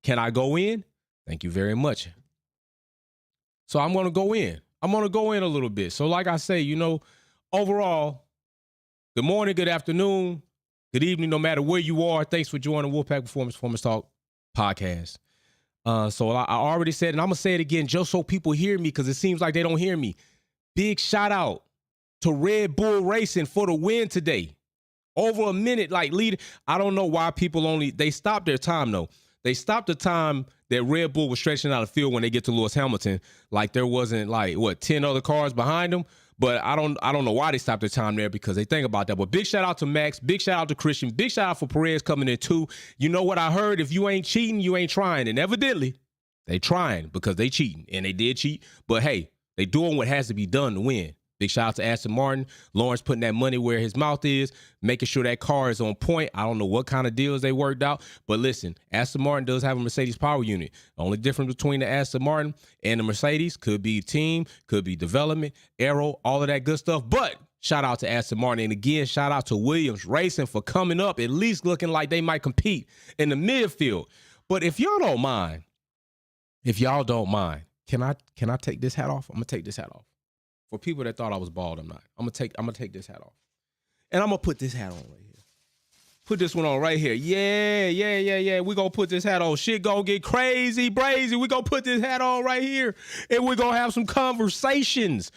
Can I go in? Thank you very much. So I'm going to go in. I'm going to go in a little bit. So like I say, overall, good morning, good afternoon, good evening, no matter where you are. Thanks for joining Wolfpack Performance Talk podcast. So I already said, and I'm going to say it again just so people hear me because it seems like they don't hear me. Big shout out to Red Bull Racing for the win today. Over a minute, lead. I don't know why people they stopped their time though. They stopped the time that Red Bull was stretching out the field when they get to Lewis Hamilton. Like there wasn't 10 other cars behind them. But I don't know why they stopped their time there because they think about that. But big shout out to Max, big shout out to Christian, big shout out for Perez coming in too. You know what I heard? If you ain't cheating, you ain't trying. And evidently, they trying because they cheating. And they did cheat. But hey, they doing what has to be done to win. Big shout out to Aston Martin. Lawrence putting that money where his mouth is, making sure that car is on point. I don't know what kind of deals they worked out. But listen, Aston Martin does have a Mercedes power unit. The only difference between the Aston Martin and the Mercedes could be team, could be development, aero, all of that good stuff. But shout out to Aston Martin. And again, shout out to Williams Racing for coming up, at least looking like they might compete in the midfield. But if y'all don't mind, can I take this hat off? I'm going to take this hat off. For people that thought I was bald, I'm not. I'm gonna take this hat off. And I'm gonna put this hat on right here. Put this one on right here. Yeah. We gonna put this hat on. Shit gonna get crazy, brazy. We gonna put this hat on right here. And we're gonna have some conversations.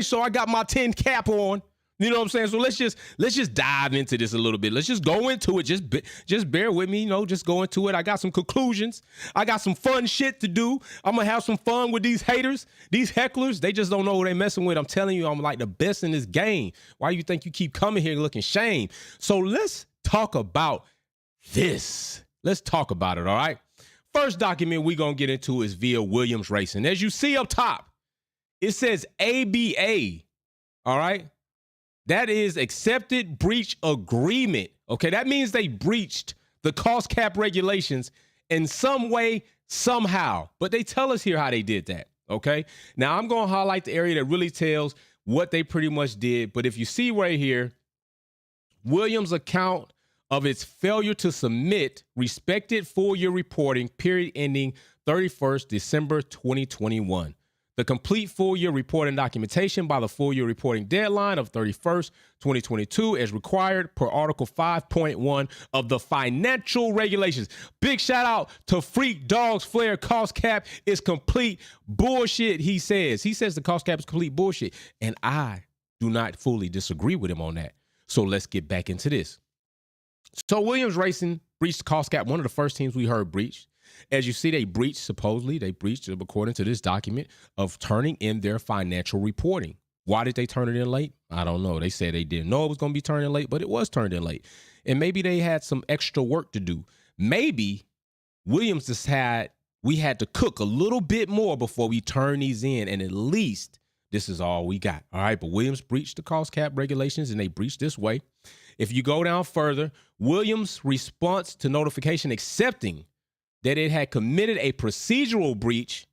So I got my tin cap on. You know what I'm saying? So let's just dive into this a little bit. Let's just go into it. Just bear with me, just go into it. I got some conclusions. I got some fun shit to do. I'm going to have some fun with these haters, these hecklers. They just don't know who they messing with. I'm telling you, I'm like the best in this game. Why do you think you keep coming here looking shame? So let's talk about this. Let's talk about it, all right? First document we're going to get into is via Williams Racing. As you see up top, it says ABA, all right? That is accepted breach agreement. Okay, that means they breached the cost cap regulations in some way, somehow. But they tell us here how they did that. Okay, now I'm going to highlight the area that really tells what they pretty much did. But if you see right here, Williams' account of its failure to submit respected full-year reporting period ending 31st December 2021. The complete full-year reporting documentation by the full-year reporting deadline of 31st, 2022 as required per Article 5.1 of the financial regulations. Big shout out to Freak Dogs Flair. Cost cap is complete bullshit, he says. He says the cost cap is complete bullshit. And I do not fully disagree with him on that. So let's get back into this. So Williams Racing breached the cost cap, one of the first teams we heard breached. As you see, they breached, according to this document, of turning in their financial reporting. Why did they turn it in late? I don't know. They said they didn't know it was going to be turned in late, but it was turned in late. And maybe they had some extra work to do. Maybe Williams we had to cook a little bit more before we turn these in, and at least this is all we got. All right, but Williams breached the cost cap regulations, and they breached this way. If you go down further, Williams' response to notification accepting that it had committed a procedural breach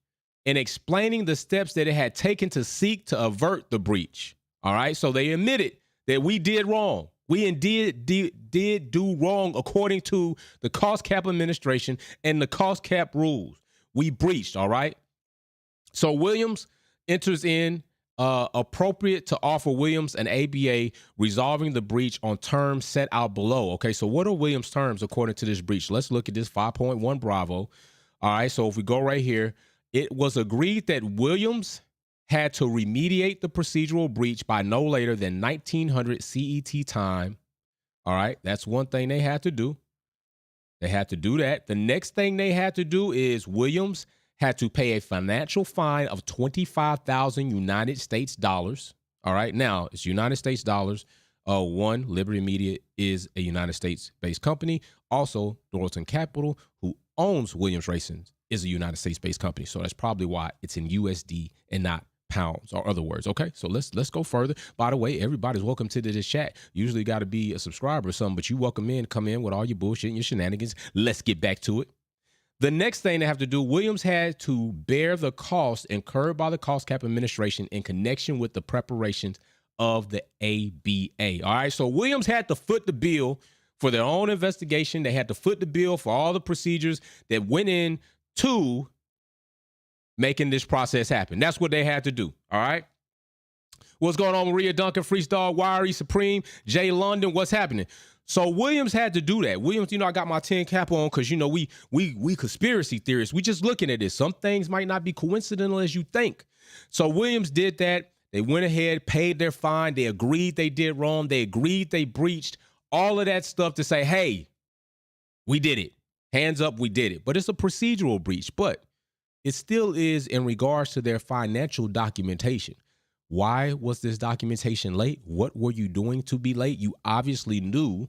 and explaining the steps that it had taken to seek to avert the breach. All right, so they admitted that we did wrong. We indeed did do wrong according to the cost cap administration and the cost cap rules. We breached, all right? So Williams enters in appropriate to offer Williams an ABA resolving the breach on terms set out below. Okay, so what are Williams' terms according to this breach? Let's look at this 5.1 Bravo. All right, so if we go right here, it was agreed that Williams had to remediate the procedural breach by no later than 1900 CET time. All right, that's one thing they had to do. They had to do that. The next thing they had to do is Williams had to pay a financial fine of 25,000 United States dollars. All right. Now, it's United States dollars. One, Liberty Media is a United States-based company. Also, Doralton Capital, who owns Williams Racing, is a United States-based company. So that's probably why it's in USD and not pounds or other words. Okay, so let's go further. By the way, everybody's welcome to this chat. Usually got to be a subscriber or something, but you come in with all your bullshit and your shenanigans. Let's get back to it. The next thing they have to do, Williams had to bear the cost incurred by the cost cap administration in connection with the preparations of the ABA. All right, so Williams had to foot the bill for their own investigation. They had to foot the bill for all the procedures that went into making this process happen. That's what they had to do. All right. What's going on, Maria Duncan, Freestyle, Wiry, Supreme, Jay London? What's happening? So Williams had to do that. Williams, I got my 10 cap on because, we conspiracy theorists. We just looking at this. Some things might not be coincidental as you think. So Williams did that. They went ahead, paid their fine. They agreed they did wrong. They agreed they breached. All of that stuff to say, hey, we did it. Hands up, we did it. But it's a procedural breach. But it still is in regards to their financial documentation. Why was this documentation late? What were you doing to be late? You obviously knew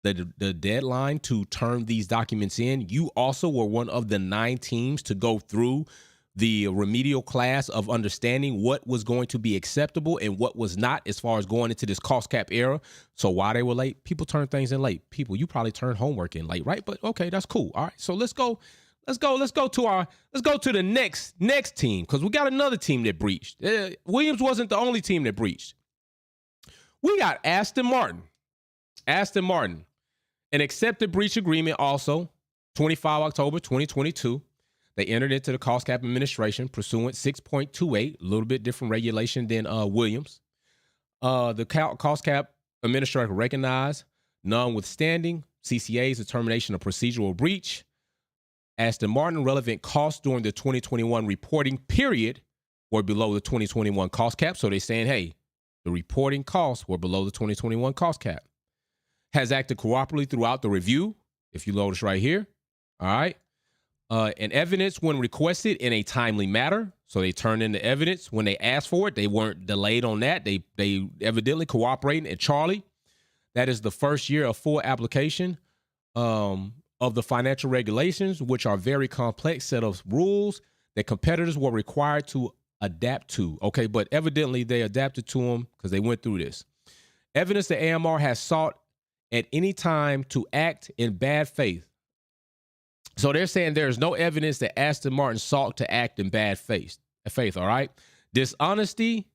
the deadline to turn these documents in. You also were one of the 9 teams to go through the remedial class of understanding what was going to be acceptable and what was not as far as going into this cost cap era. So why they were late? People turn things in late. People, you probably turn homework in late, right? But okay, that's cool. All right, so let's go to the next team, because we got another team that breached. Williams wasn't the only team that breached. We got Aston Martin, an accepted breach agreement. Also, 25 October 2022, they entered into the cost cap administration pursuant 6.28, a little bit different regulation than Williams. The cost cap administrator recognized, notwithstanding CCA's determination of procedural breach, Aston Martin relevant costs during the 2021 reporting period were below the 2021 cost cap. So they're saying, hey, the reporting costs were below the 2021 cost cap. Has acted cooperatively throughout the review. If you notice right here, all right. And evidence when requested in a timely manner. So they turned in the evidence when they asked for it. They weren't delayed on that. They evidently cooperating. And Charlie, that is the first year of full application of the financial regulations, which are very complex set of rules that competitors were required to adapt to. Okay, but evidently they adapted to them because they went through this. Evidence that AMR has sought at any time to act in bad faith. So they're saying there's no evidence that Aston Martin sought to act in bad faith, all right? Dishonesty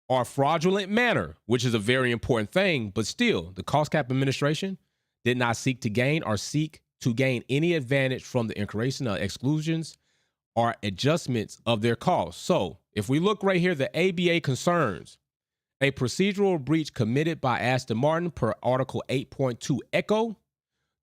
or fraudulent manner, which is a very important thing, but still, the cost cap administration did not seek to gain any advantage from the incurration of exclusions or adjustments of their costs. So if we look right here, the ABA concerns a procedural breach committed by Aston Martin per Article 8.2 Echo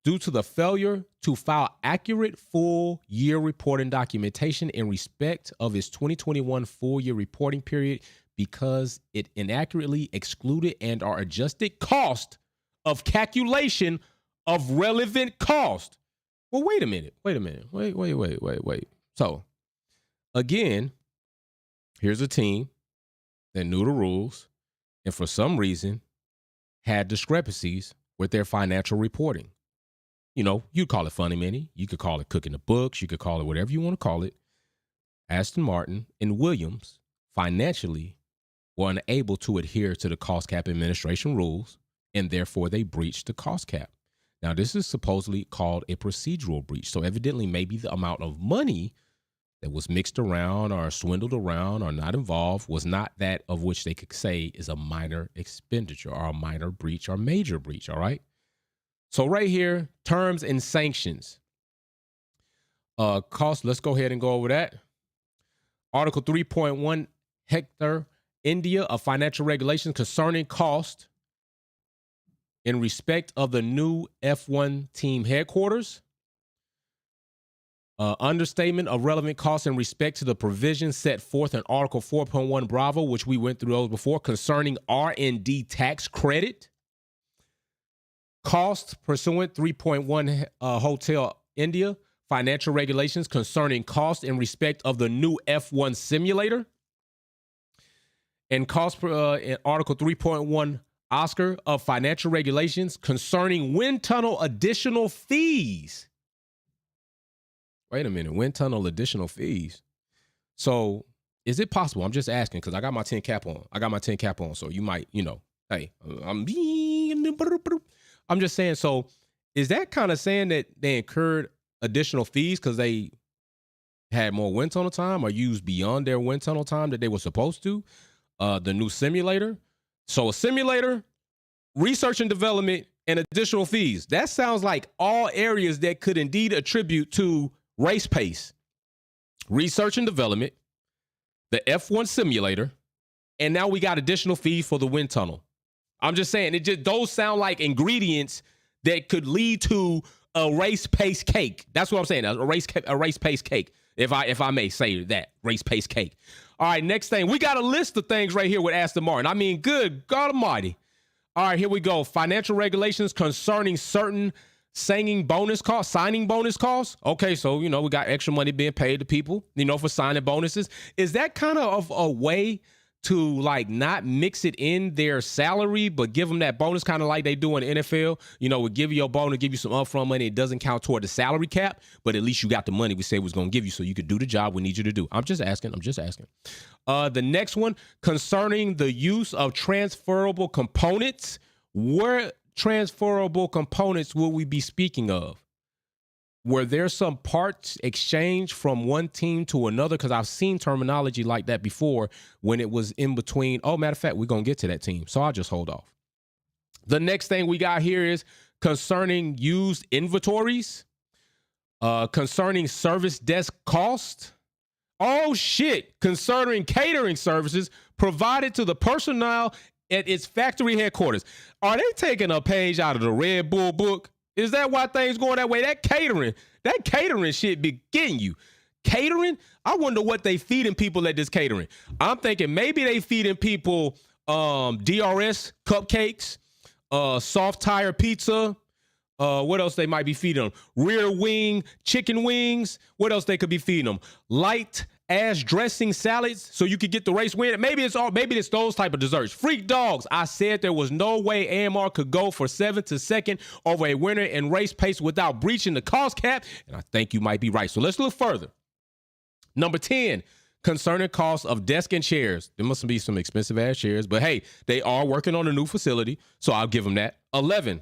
due to the failure to file accurate full year reporting documentation in respect of its 2021 full year reporting period because it inaccurately excluded and or adjusted cost of calculation of relevant cost. Well, wait a minute. Wait. So, again, here's a team that knew the rules and for some reason had discrepancies with their financial reporting. You call it funny money. You could call it cooking the books. You could call it whatever you want to call it. Aston Martin and Williams financially were unable to adhere to the cost cap administration rules, and therefore they breached the cost cap. Now, this is supposedly called a procedural breach. So evidently, maybe the amount of money that was mixed around or swindled around or not involved was not that of which they could say is a minor expenditure or a minor breach or major breach, all right? So right here, terms and sanctions. Cost, let's go ahead and go over that. Article 3.1, Hector, India, of financial regulations concerning cost in respect of the new F1 team headquarters. Understatement of relevant costs in respect to the provisions set forth in Article 4.1 Bravo, which we went through those before, concerning R&D tax credit. Cost pursuant 3.1 Hotel India, financial regulations concerning cost in respect of the new F1 simulator. And cost in Article 3.1 Oscar of financial regulations concerning wind tunnel additional fees. Wait a minute, wind tunnel additional fees. So is it possible? I'm just asking because I got my 10 cap on. So you might, hey, I'm just saying. So is that kind of saying that they incurred additional fees because they had more wind tunnel time or used beyond their wind tunnel time that they were supposed to? The new simulator. So a simulator, research and development, and additional fees. That sounds like all areas that could indeed attribute to race pace, research and development, the F1 simulator, and now we got additional fees for the wind tunnel. I'm just saying, those sound like ingredients that could lead to a race pace cake. That's what I'm saying, a race pace cake, if I may say that, race pace cake. All right, next thing, we got a list of things right here with Aston Martin. I mean, good God Almighty. All right, here we go. Financial regulations concerning certain signing bonus costs. Okay, so, we got extra money being paid to people, for signing bonuses. Is that kind of a way to like not mix it in their salary, but give them that bonus kind of like they do in the NFL? We'll give you your bonus, give you some upfront money. It doesn't count toward the salary cap, but at least you got the money we said was going to give you so you could do the job we need you to do. I'm just asking. The next one, concerning the use of transferable components. What transferable components will we be speaking of? Were there some parts exchange from one team to another? Because I've seen terminology like that before when it was in between. Oh, matter of fact, we're going to get to that team, so I'll just hold off. The next thing we got here is concerning used inventories, concerning service desk cost. Oh, shit. Concerning catering services provided to the personnel at its factory headquarters. Are they taking a page out of the Red Bull book? Is that why things going that way? That catering shit be getting you. Catering? I wonder what they feeding people at this catering. I'm thinking maybe they feeding people DRS cupcakes, soft tire pizza. What else they might be feeding them? Rear wing chicken wings. What else they could be feeding them? Light ass dressing salads so you could get the race win. Maybe it's those type of desserts. Freak dogs. I said there was no way AMR could go for 7th to 2nd over a winner in race pace without breaching the cost cap, and I think you might be right. So let's look further. Number 10, concerning costs of desk and chairs. There must be some expensive ass chairs, but hey, they are working on a new facility, so I'll give them that. 11,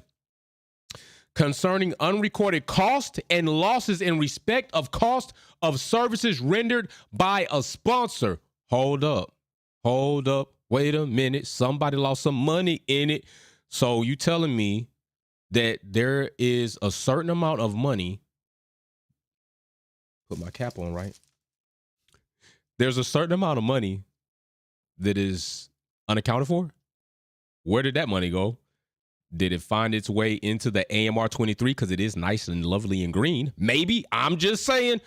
concerning unrecorded cost and losses in respect of cost of services rendered by a sponsor. Hold up. Wait a minute. Somebody lost some money in it. So you telling me that there is a certain amount of money. Put my cap on, right? There's a certain amount of money that is unaccounted for. Where did that money go? Did it find its way into the AMR 23 because it is nice and lovely and green? Maybe. I'm just saying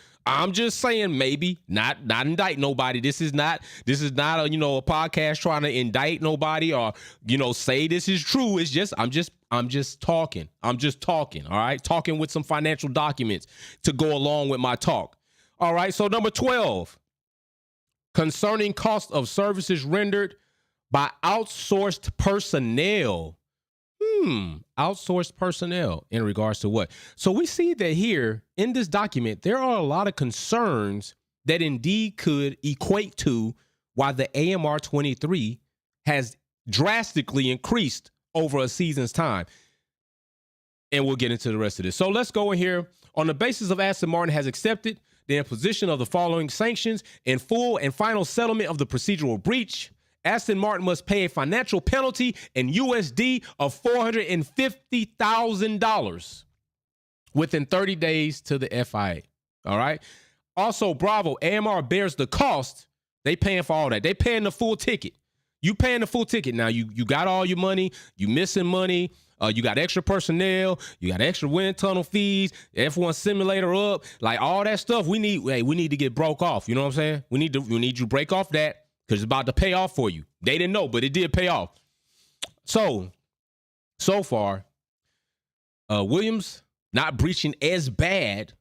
maybe. Not indict nobody. This is not a a podcast trying to indict nobody or say this is true. It's just I'm just talking. All right, talking with some financial documents to go along with my talk. All right. So number 12, concerning cost of services rendered by outsourced personnel. Outsourced personnel in regards to what? So we see that here in this document, there are a lot of concerns that indeed could equate to why the AMR 23 has drastically increased over a season's time. And we'll get into the rest of this. So let's go in here. On the basis of Aston Martin has accepted the imposition of the following sanctions in full and final settlement of the procedural breach, Aston Martin must pay a financial penalty in USD of $450,000 within 30 days to the FIA. All right. Also, Bravo, AMR bears the cost. They paying for all that. They paying the full ticket. You paying the full ticket. Now you got all your money. You missing money. You got extra personnel. You got extra wind tunnel fees. F1 simulator up. Like all that stuff. We need to get broke off. You know what I'm saying? We need you to break off that. Because it's about to pay off for you. They didn't know, but it did pay off. So far, Williams not breaching as bad,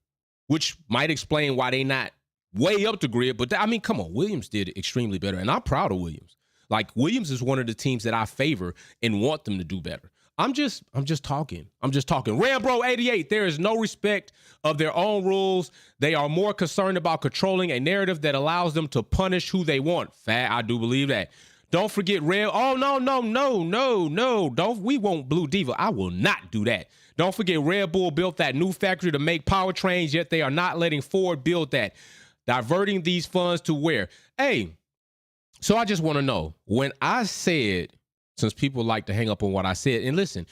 which might explain why they not way up the grid. But come on, Williams did extremely better, and I'm proud of Williams. Like Williams is one of the teams that I favor and want them to do better. I'm just talking. Rambro 88, there is no respect of their own rules. They are more concerned about controlling a narrative that allows them to punish who they want. I do believe that. Don't forget Red. Oh, no. We won't Blue Diva. I will not do that. Don't forget Red Bull built that new factory to make powertrains, yet they are not letting Ford build that. Diverting these funds to where? Hey, so I just want to know, when I said, since people like to hang up on what I said, and listen,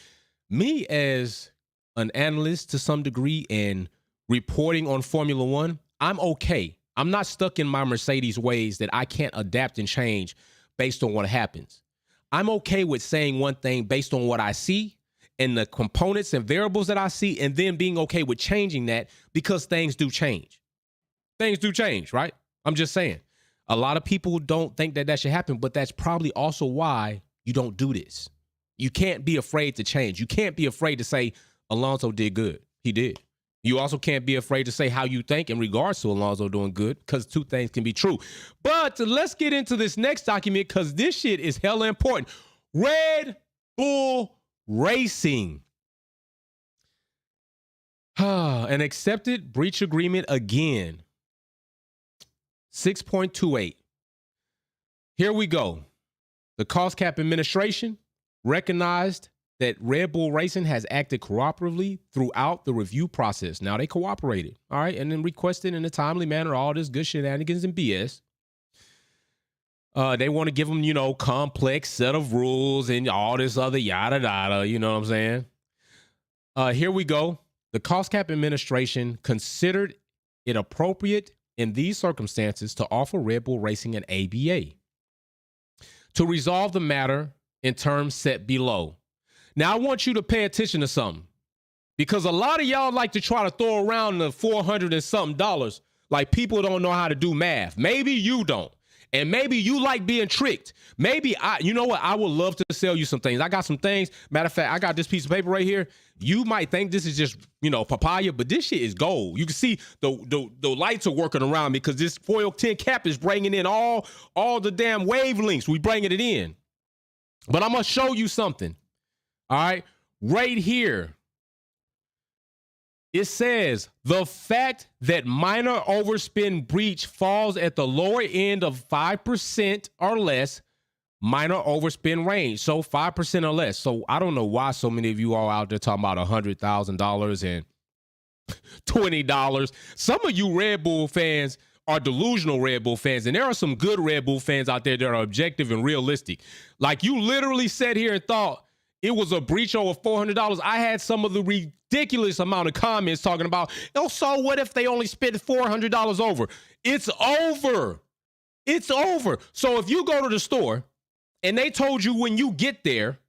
Me as an analyst to some degree and reporting on Formula One, I'm okay. I'm not stuck in my Mercedes ways that I can't adapt and change based on what happens. I'm okay with saying one thing based on what I see and the components and variables that I see, and then being okay with changing that because things do change. Things do change, right? I'm just saying. A lot of people don't think that that should happen, but that's probably also why you don't do this. You can't be afraid to change. You can't be afraid to say Alonso did good. He did. You also can't be afraid to say how you think in regards to Alonso doing good, because two things can be true. But let's get into this next document, because this shit is hella important. Red Bull Racing. An accepted breach agreement again. 6.28. Here we go. The Cost Cap Administration recognized that Red Bull Racing has acted cooperatively throughout the review process. Now, they cooperated, all right, and then requested in a timely manner all this good shenanigans and BS. They want to give them, complex set of rules and all this other yada yada, you know what I'm saying? Here we go. The Cost Cap Administration considered it appropriate in these circumstances to offer Red Bull Racing an ABA to resolve the matter in terms set below. Now, I want you to pay attention to something, because a lot of y'all like to try to throw around the $400 and something like people don't know how to do math. Maybe you don't. And maybe you like being tricked. Maybe you know what? I would love to sell you some things. I got some things. Matter of fact, I got this piece of paper right here. You might think this is just, papaya, but this shit is gold. You can see the lights are working around me because this foil tin cap is bringing in all the damn wavelengths. We bringing it in. But I'm going to show you something. All right. Right here. It says the fact that minor overspend breach falls at the lower end of 5% or less minor overspend range. So 5% or less. So I don't know why so many of you are out there talking about $100,000 and $20. Some of you Red Bull fans are delusional Red Bull fans. And there are some good Red Bull fans out there that are objective and realistic. Like, you literally sat here and thought it was a breach over $400. I had some of the ridiculous amount of comments talking about, so what if they only spent $400 over? It's over. It's over. So if you go to the store and they told you when you get there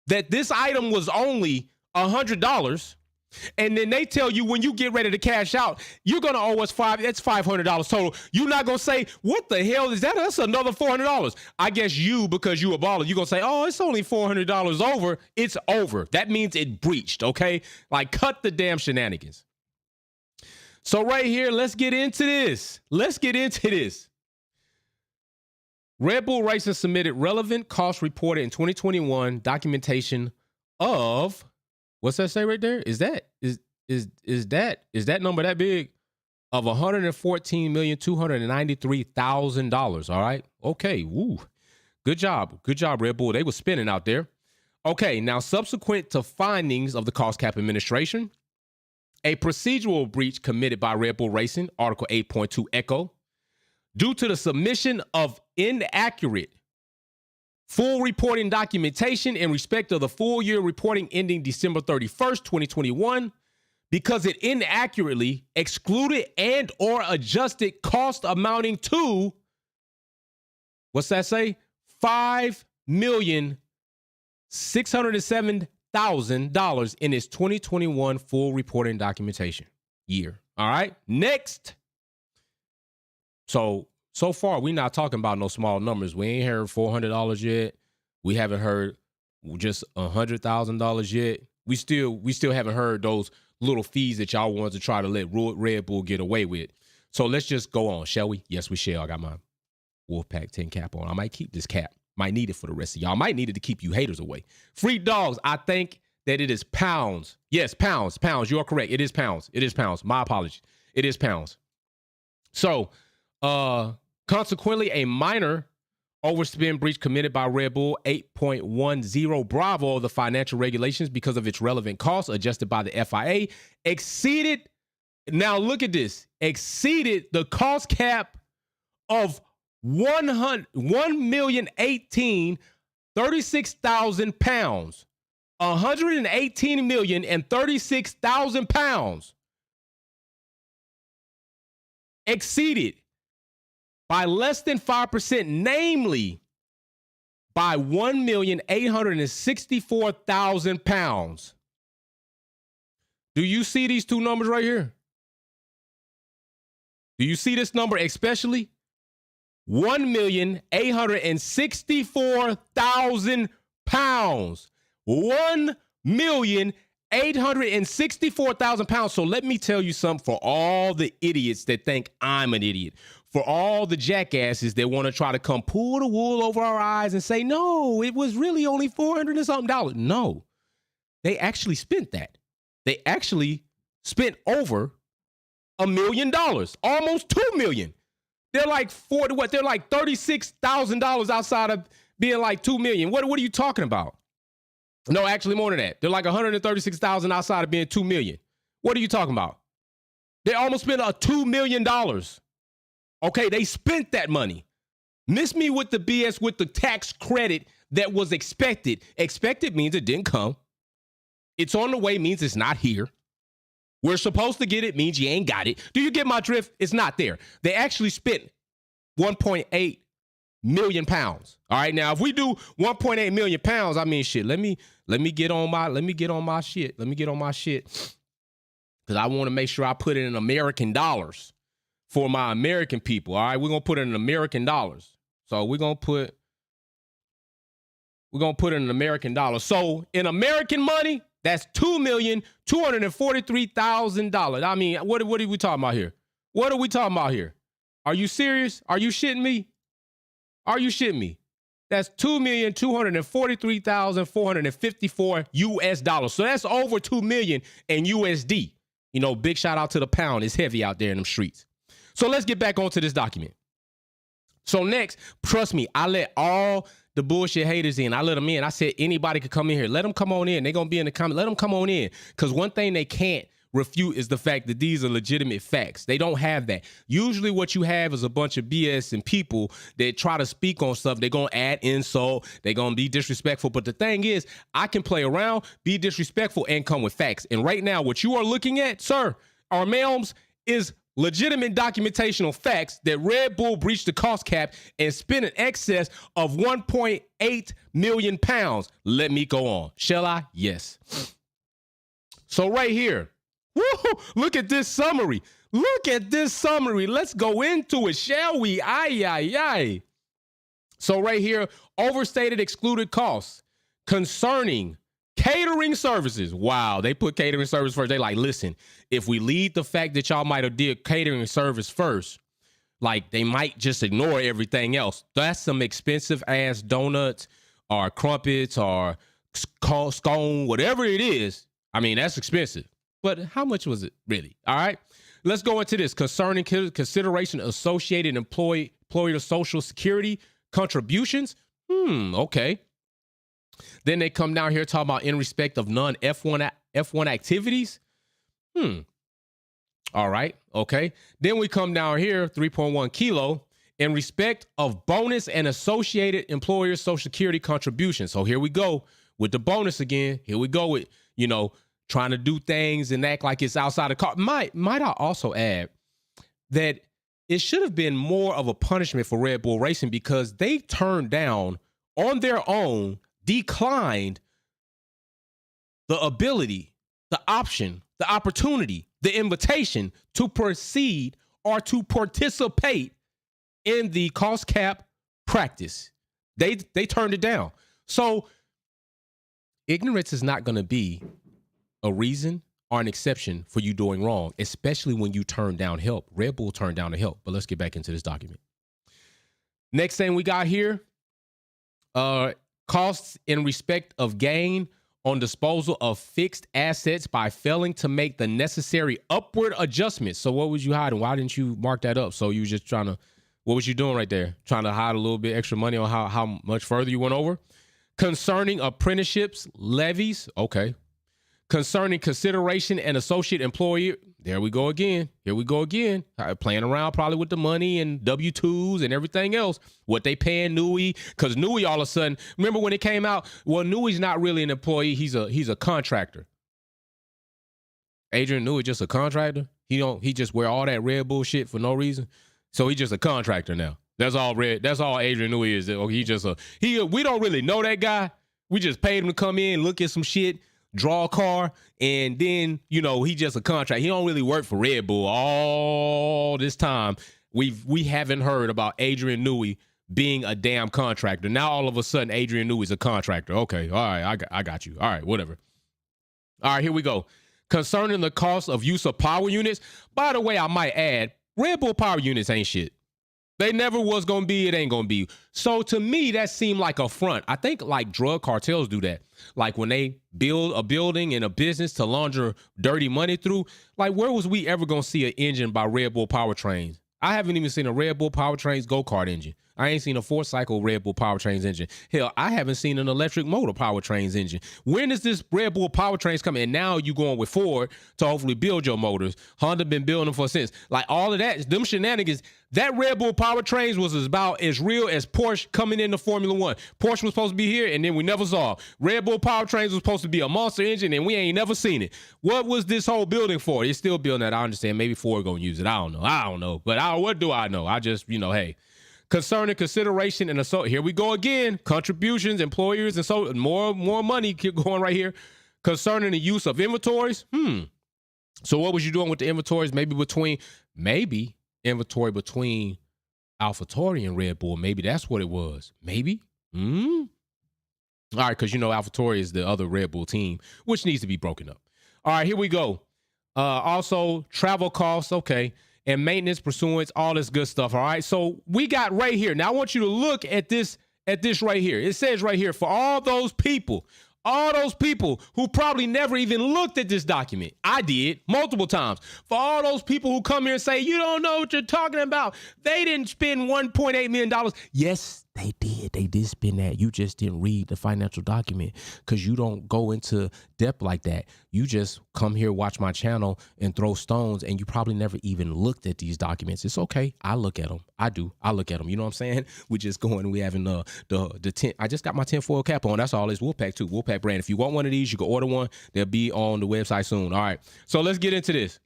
that this item was only $100, and then they tell you when you get ready to cash out, you're going to owe us that's $500 total. You're not going to say, what the hell is that? That's another $400. I guess you, because you a baller, you're going to say, oh, it's only $400 over. It's over. That means it breached, okay? Like, cut the damn shenanigans. So right here, let's get into this. Red Bull Racing submitted relevant cost reported in 2021 documentation of, what's that say right there? Is that number that big? Of $114,293,000. All right. Okay. Woo. Good job. Good job, Red Bull. They were spinning out there. Okay. Now, subsequent to findings of the Cost Cap Administration, a procedural breach committed by Red Bull Racing, Article 8.2 Echo, due to the submission of inaccurate full reporting documentation in respect of the full year reporting ending December 31st, 2021, because it inaccurately excluded and or adjusted cost amounting to, what's that say? $5,607,000 in its 2021 full reporting documentation year. All right, next. So far, we're not talking about no small numbers. We ain't heard $400 yet. We haven't heard just $100,000 yet. We still haven't heard those little fees that y'all wanted to try to let Red Bull get away with. So let's just go on, shall we? Yes, we shall. I got my Wolfpack 10 cap on. I might keep this cap. Might need it for the rest of y'all. Might need it to keep you haters away. Free dogs, I think that it is pounds. Yes, pounds. You are correct. It is pounds. My apologies. It is pounds. So, consequently, a minor overspend breach committed by Red Bull 8.10 Bravo of the financial regulations because of its relevant costs adjusted by the FIA exceeded, now look at this, exceeded the cost cap of £1,036,000 118,036,000 pounds exceeded by less than 5%, namely by 1,864,000 pounds. Do you see these two numbers right here? Do you see this number especially? 1,864,000 pounds. 1,864,000 pounds. So let me tell you something for all the idiots that think I'm an idiot. For all the jackasses that want to try to come pull the wool over our eyes and say, no, it was really only $400 and something. No, they actually spent that. They actually spent over $1 million, almost $2 million. They're like They're like $36,000 outside of being like $2 million. What are you talking about? No, actually more than that. They're like $136,000 outside of being $2 million. What are you talking about? They almost spent $2 million. Okay, they spent that money. Miss me with the BS with the tax credit that was expected. Expected means it didn't come. It's on the way means it's not here. We're supposed to get it means you ain't got it. Do you get my drift? It's not there. They actually spent 1.8 million pounds. All right, now if we do 1.8 million pounds, I mean shit. Let me get on my shit. Because I want to make sure I put it in American dollars for my American people. All right, we're gonna put it in American dollars. So we're gonna put it in American dollars. So in American money, that's $2,243,000. I mean, what are we talking about here? What are we talking about here? Are you serious? Are you shitting me? Are you shitting me? That's $2,243,454 US dollars. So that's over $2 million in USD. You know, big shout out to the pound. It's heavy out there in them streets. So let's get back onto this document. So next, trust me, I let all the bullshit haters in. I let them in. I said anybody could come in here. Let them come on in. They're going to be in the comment. Let them come on in. Because one thing they can't refute is the fact that these are legitimate facts. They don't have that. Usually what you have is a bunch of BS and people that try to speak on stuff. They're going to add insult. They're going to be disrespectful. But the thing is, I can play around, be disrespectful, and come with facts. And right now, what you are looking at, sir, or ma'ams, is legitimate documentational facts that Red Bull breached the cost cap and spent an excess of 1.8 million pounds. Let me go on. Shall I? Yes. So right here, woo, look at this summary. Look at this summary. Let's go into it, shall we? Aye. So right here, overstated excluded costs concerning catering services. Wow, they put catering service first. They like, listen, if we lead the fact that y'all might have did catering service first, like they might just ignore everything else. That's some expensive ass donuts or crumpets or scone, whatever it is. I mean, that's expensive. But how much was it really? All right, let's go into this. Concerning consideration associated employer social security contributions. Okay. Then they come down here talking about in respect of non-F1 activities. All right. Okay. Then we come down here, 3.1 kilo, in respect of bonus and associated employer social security contributions. So here we go with the bonus again. Here we go with, trying to do things and act like it's outside the car. Might I also add that it should have been more of a punishment for Red Bull Racing because they turned down on their own, declined the ability, the option, the opportunity, the invitation to proceed or to participate in the cost cap practice. They turned it down. So ignorance is not going to be a reason or an exception for you doing wrong, especially when you turn down help. Red Bull turned down the help, but let's get back into this document. Next thing we got here, costs in respect of gain on disposal of fixed assets by failing to make the necessary upward adjustments. So what was you hiding? Why didn't you mark that up? So you were just trying to, what was you doing right there? Trying to hide a little bit extra money on how much further you went over? Concerning apprenticeships, levies, okay. concerning consideration and associate employer. There we go again. Here we go again. Playing around probably with the money and W-2s and everything else. What they paying Nui. Because Nui all of a sudden, remember when it came out? Well, Nui's not really an employee. He's a contractor. Adrian Nui just a contractor. He just wear all that Red Bull shit for no reason. So he's just a contractor now. That's all Adrian Nui is. We don't really know that guy. We just paid him to come in, look at some shit, draw a car, and then, he just a contract. He don't really work for Red Bull. All this time, we haven't heard about Adrian Nui being a damn contractor. Now, all of a sudden, Adrian Nui is a contractor. Okay, all right, I got you. All right, whatever. All right, here we go. Concerning the cost of use of power units, by the way, I might add, Red Bull power units ain't shit. They never was going to be, it ain't going to be. So to me, that seemed like a front. I think like drug cartels do that. Like when they build a building and a business to launder dirty money through, like where was we ever going to see an engine by Red Bull powertrains? I haven't even seen a Red Bull powertrains go-kart engine. I ain't seen a four-cycle Red Bull powertrains engine. Hell, I haven't seen an electric motor powertrains engine. When is this Red Bull powertrains coming? And now you going with Ford to hopefully build your motors. Honda been building them for since. Like all of that, them shenanigans, that Red Bull powertrains was about as real as Porsche coming into Formula One. Porsche was supposed to be here, and then we never saw. Red Bull powertrains was supposed to be a monster engine, and we ain't never seen it. What was this whole building for? It's still building that. I understand. Maybe Ford gonna use it. I don't know. But what do I know? I just, hey. Concerning consideration and here we go again. Contributions, employers, and so more money keep going right here. Concerning the use of inventories. So what was you doing with the inventories? Maybe inventory between AlphaTauri and Red Bull. Maybe that's what it was. Maybe. All right, because AlphaTauri is the other Red Bull team, which needs to be broken up. All right, here we go. Also, travel costs. Okay. And maintenance, pursuance, all this good stuff. All right. So we got right here. Now I want you to look at this right here. It says right here, for all those people who probably never even looked at this document. I did multiple times. For all those people who come here and say, you don't know what you're talking about. They didn't spend $1.8 million. Yes, they did. They did spend that. You just didn't read the financial document because you don't go into depth like that. You just come here, watch my channel and throw stones, and you probably never even looked at these documents. It's okay. I look at them. I do. I look at them. You know what I'm saying? We just going, we having the 10. I just got my tinfoil cap on. That's all. It's Wolfpack too. Wolfpack brand. If you want one of these, you can order one. They'll be on the website soon. All right. So let's get into this.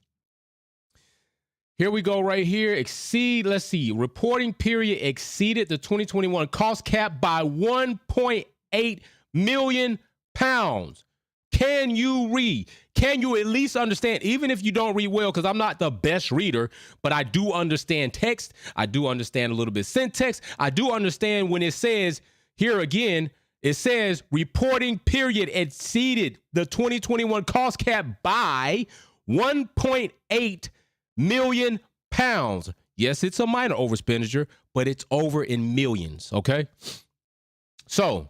Here we go right here. Let's see. Reporting period exceeded the 2021 cost cap by 1.8 million pounds. Can you read? Can you at least understand? Even if you don't read well, because I'm not the best reader, but I do understand text. I do understand a little bit syntax. I do understand when it says here again, it says reporting period exceeded the 2021 cost cap by 1.8 million pounds. Yes, it's a minor overexpenditure, but it's over in millions. Okay. So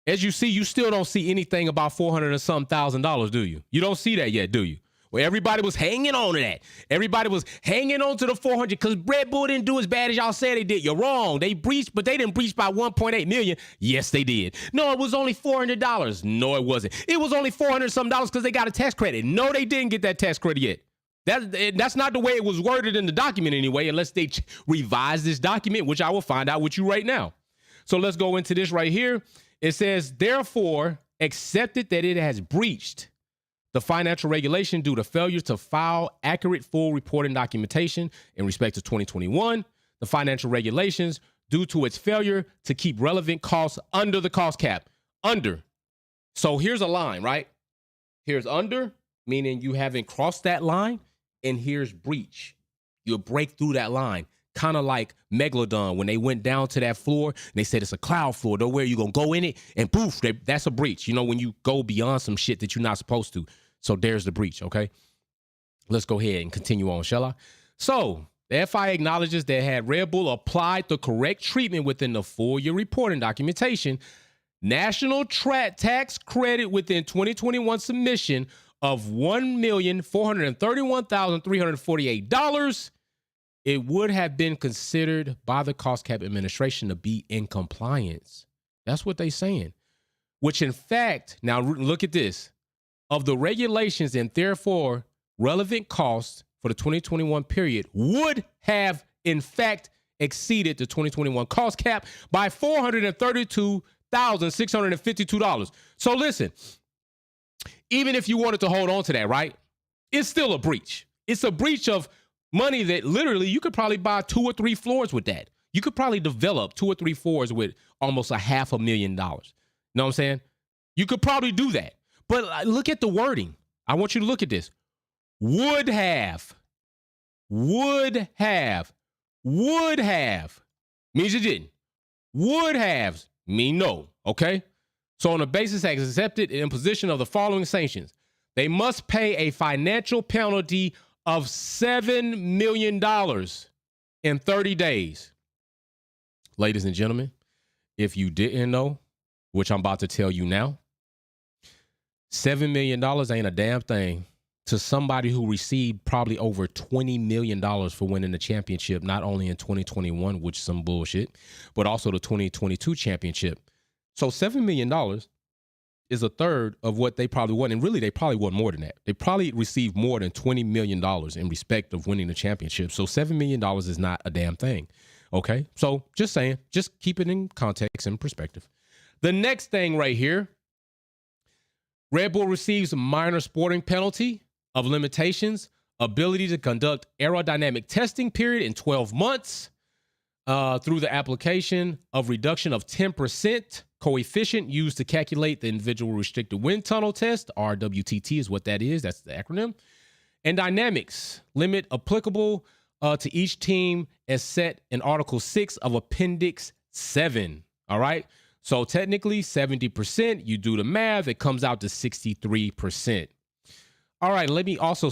as you see, you still don't see anything about $400 and some $1,000, do you? You don't see that yet, do you? Well, everybody was hanging on to that. Everybody was hanging on to the 400 because Red Bull didn't do as bad as y'all said they did. You're wrong. They breached, but they didn't breach by 1.8 million. Yes, they did. No, it was only $400. No, it wasn't. It was only $400 some dollars because they got a tax credit. No, they didn't get that tax credit yet. That's not the way it was worded in the document anyway, unless they revise this document, which I will find out with you right now. So let's go into this right here. It says, therefore, accepted that it has breached the financial regulation due to failure to file accurate full reporting documentation in respect to 2021, the financial regulations due to its failure to keep relevant costs under the cost cap. Under. So here's a line, right? Here's under, meaning you haven't crossed that line, and here's breach. You'll break through that line. Kind of like Megalodon when they went down to that floor and they said it's a cloud floor. Don't worry, you're going to go in it and poof, that's a breach. You know, when you go beyond some shit that you're not supposed to. So there's the breach, okay? Let's go ahead and continue on, shall I? So the FIA acknowledges that had Red Bull applied the correct treatment within the full year reporting documentation, national tax credit within 2021 submission of $1,431,348, it would have been considered by the cost cap administration to be in compliance. That's what they're saying. Which in fact, now look at this. of the regulations and therefore relevant costs for the 2021 period would have, in fact, exceeded the 2021 cost cap by $432,652. So listen, even if you wanted to hold on to that, right, it's still a breach. It's a breach of money that literally you could probably buy 2 or 3 floors with that. You could probably develop 2 or 3 floors with almost $500,000. You know what I'm saying? You could probably do that. But look at the wording. I want you to look at this. Would have means you didn't. Would have mean no, okay? So on the basis as accepted in imposition of the following sanctions, they must pay a financial penalty of $7 million in 30 days. Ladies and gentlemen, if you didn't know, which I'm about to tell you now, $7 million ain't a damn thing to somebody who received probably over $20 million for winning the championship, not only in 2021, which is some bullshit, but also the 2022 championship. So $7 million is a third of what they probably won. And really, they probably won more than that. They probably received more than $20 million in respect of winning the championship. So $7 million is not a damn thing. Okay? So just saying, just keep it in context and perspective. The next thing right here, Red Bull receives a minor sporting penalty of limitations, ability to conduct aerodynamic testing period in 12 months through the application of reduction of 10% coefficient used to calculate the individual restricted wind tunnel test. RWTT is what that is. That's the acronym. And dynamics limit applicable to each team as set in Article 6 of Appendix 7. All right. So technically 70%, you do the math, it comes out to 63%. All right, let me also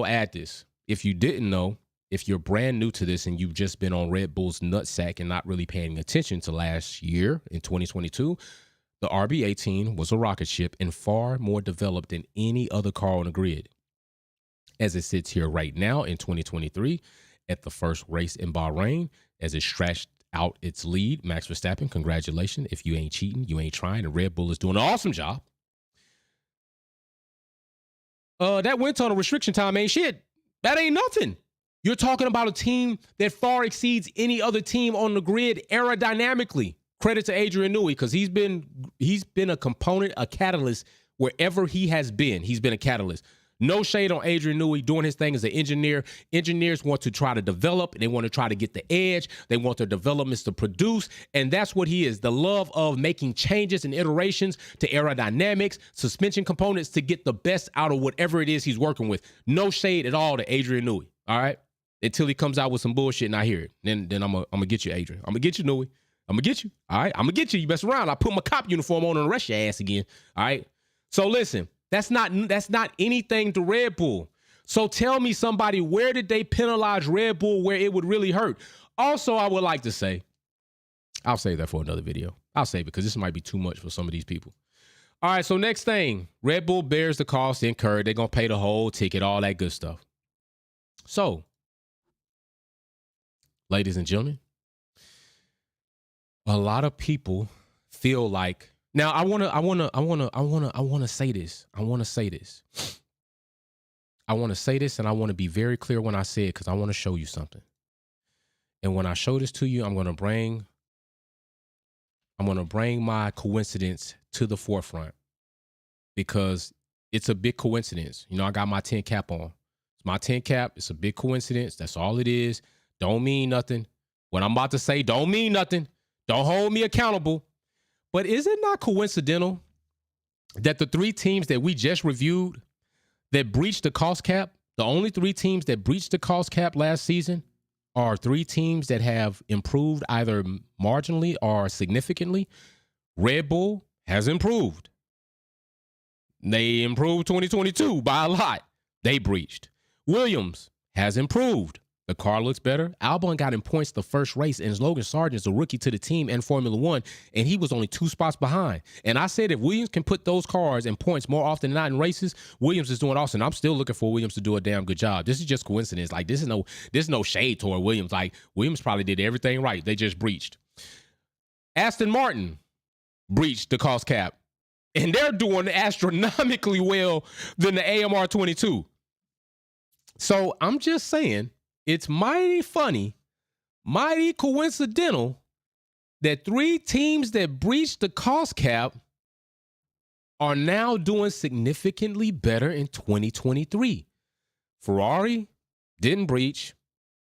add this. If you didn't know, if you're brand new to this and you've just been on Red Bull's nutsack and not really paying attention to last year in 2022, the RB18 was a rocket ship and far more developed than any other car on the grid. As it sits here right now in 2023 at the first race in Bahrain, as it stretched out its lead, Max Verstappen, congratulations. If you ain't cheating, you ain't trying, and Red Bull is doing an awesome job. That wind tunnel restriction time ain't shit. That ain't nothing. You're talking about a team that far exceeds any other team on the grid aerodynamically. Credit to Adrian Newey, because he's been a component, a catalyst wherever he has been. He's been a catalyst. No shade on Adrian Newey doing his thing as an engineer. Engineers want to try to develop, and they want to try to get the edge. They want their developments to produce, and that's what he is. The love of making changes and iterations to aerodynamics, suspension components to get the best out of whatever it is he's working with. No shade at all to Adrian Newey, all right? Until he comes out with some bullshit and I hear it. Then I'm going to get you, Adrian. I'm going to get you, Newey. I'm going to get you, all right? I'm going to get you. You mess around. I put my cop uniform on and arrest your ass again, all right? So listen. That's not anything to Red Bull. So tell me, somebody, where did they penalize Red Bull where it would really hurt? Also, I would like to say, I'll save that for another video. I'll save it because this might be too much for some of these people. All right, so next thing, Red Bull bears the cost incurred. They're going to pay the whole ticket, all that good stuff. So, ladies and gentlemen, a lot of people feel like, now, I want to say this. I want to say this, and I want to be very clear when I say it because I want to show you something. And when I show this to you, I'm going to bring my coincidence to the forefront because it's a big coincidence. You know, I got my 10 cap on. It's my 10 cap. It's a big coincidence. That's all it is. Don't mean nothing. What I'm about to say don't mean nothing. Don't hold me accountable. But is it not coincidental that the 3 teams that we just reviewed that breached the cost cap, the only 3 teams that breached the cost cap last season are 3 teams that have improved either marginally or significantly? Red Bull has improved. They improved 2022 by a lot. They breached. Williams has improved. The car looks better. Albon got in points the first race, and Logan Sargent's a rookie to the team and Formula One, and he was only 2 spots behind. And I said if Williams can put those cars in points more often than not in races, Williams is doing awesome. I'm still looking for Williams to do a damn good job. This is just coincidence. Like, this is no shade toward Williams. Like, Williams probably did everything right. They just breached. Aston Martin breached the cost cap. And they're doing astronomically well than the AMR 22. So I'm just saying, it's mighty funny, mighty coincidental that 3 teams that breached the cost cap are now doing significantly better in 2023. Ferrari didn't breach.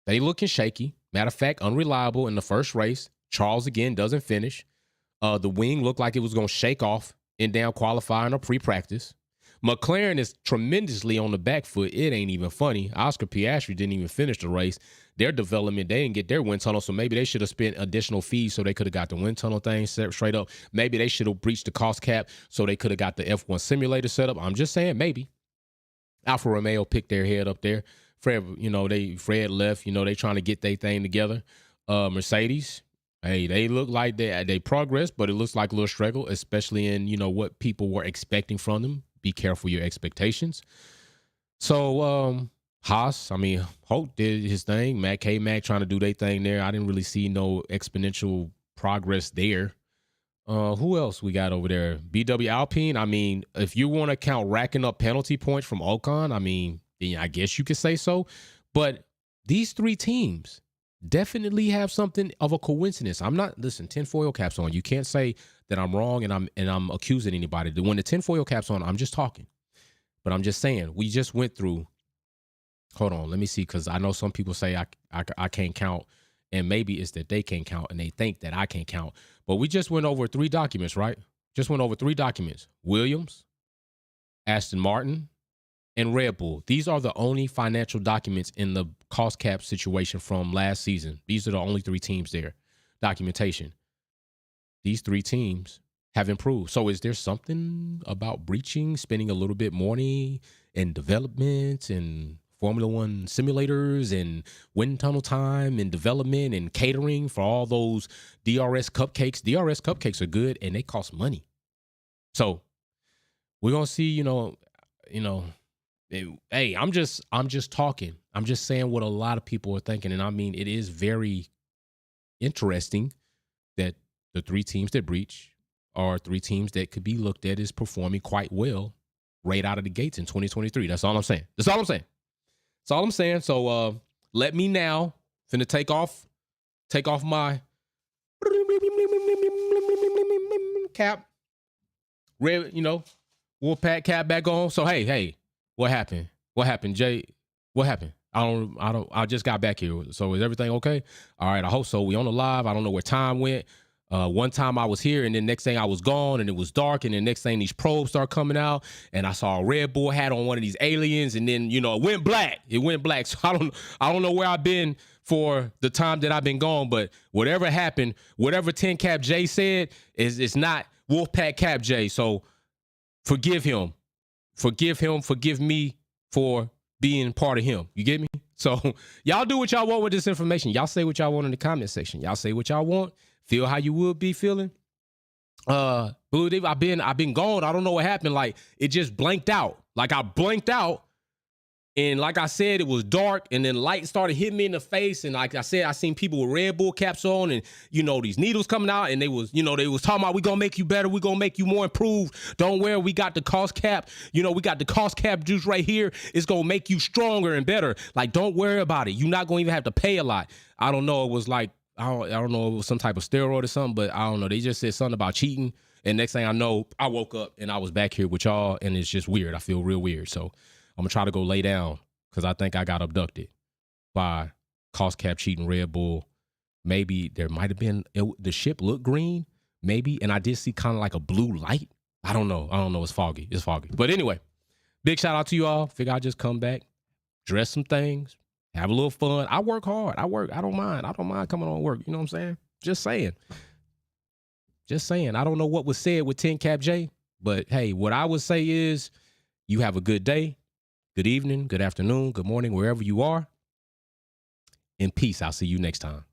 They looking shaky. Matter of fact, unreliable in the first race. Charles, again, doesn't finish. The wing looked like it was going to shake off in down qualifying or pre-practice. McLaren is tremendously on the back foot. It ain't even funny. Oscar Piastri didn't even finish the race. Their development, they didn't get their wind tunnel, so maybe they should have spent additional fees so they could have got the wind tunnel thing set straight up. Maybe they should have breached the cost cap so they could have got the F1 simulator set up. I'm just saying, maybe. Alfa Romeo picked their head up there. Fred left. They trying to get their thing together. Mercedes, hey, they look like they progressed, but it looks like a little struggle, especially in, what people were expecting from them. Be careful your expectations. So, Haas, Holt did his thing. K-Mac trying to do their thing there. I didn't really see no exponential progress there. Who else we got over there? BW Alpine. If you want to count racking up penalty points from Ocon, then I guess you could say so. But these 3 teams definitely have something of a coincidence. Tinfoil caps on. You can't say that I'm wrong and I'm accusing anybody. When the tinfoil caps on, I'm just talking. But I'm just saying, we just went through. Hold on, let me see, because I know some people say I can't count, and maybe it's that they can't count and they think that I can't count. But we just went over 3 documents, right? Just went over 3 documents. Williams, Aston Martin, and Red Bull. These are the only financial documents in the cost cap situation from last season. These are the only 3 teams there. Documentation. These 3 teams have improved. So is there something about breaching, spending a little bit more money in development and Formula One simulators and wind tunnel time and development and catering for all those DRS cupcakes? DRS cupcakes are good and they cost money. So we're gonna see, hey, I'm just talking. I'm just saying what a lot of people are thinking. And it is very interesting that the 3 teams that breach are 3 teams that could be looked at as performing quite well right out of the gates in 2023. That's all I'm saying. So let me now finna take off my cap, red, Wolfpack cap back on. So hey, what happened? Jay? What happened? I just got back here. So is everything okay? All right, I hope so. We on the live. I don't know where time went. One time I was here, and then next thing I was gone, and it was dark, and then next thing these probes start coming out, and I saw a Red Bull hat on one of these aliens, and then it went black. So I don't know where I've been for the time that I've been gone, but whatever happened, whatever 10 Cap J said it's not Wolfpack Cap J. So forgive him, forgive me for being part of him. You get me? So y'all do what y'all want with this information. Y'all say what y'all want in the comment section. Y'all say what y'all want. Feel how you would be feeling. Blue Dave, I've been gone. I don't know what happened. Like, it just blanked out. Like, I blanked out. And like I said, it was dark, and then light started hitting me in the face. And like I said, I seen people with Red Bull caps on, and these needles coming out, and they was talking about, we gonna make you better, we gonna make you more improved. Don't worry, we got the cost cap. We got the cost cap juice right here. It's gonna make you stronger and better. Like, don't worry about it. You're not gonna even have to pay a lot. I don't know. It was like, I don't know, it was some type of steroid or something, but I don't know. They just said something about cheating. And next thing I know, I woke up and I was back here with y'all, and it's just weird. I feel real weird. So I'm going to try to go lay down because I think I got abducted by cost cap cheating Red Bull. Maybe there might have been, the ship looked green, maybe, and I did see kind of like a blue light. I don't know. It's foggy. But anyway, big shout out to you all. Figure I'll just come back, dress some things, have a little fun. I work hard. I don't mind. I don't mind coming on work. You know what I'm saying? Just saying. I don't know what was said with 10 Cap J, but hey, what I would say is you have a good day, good evening, good afternoon, good morning, wherever you are. In peace. I'll see you next time.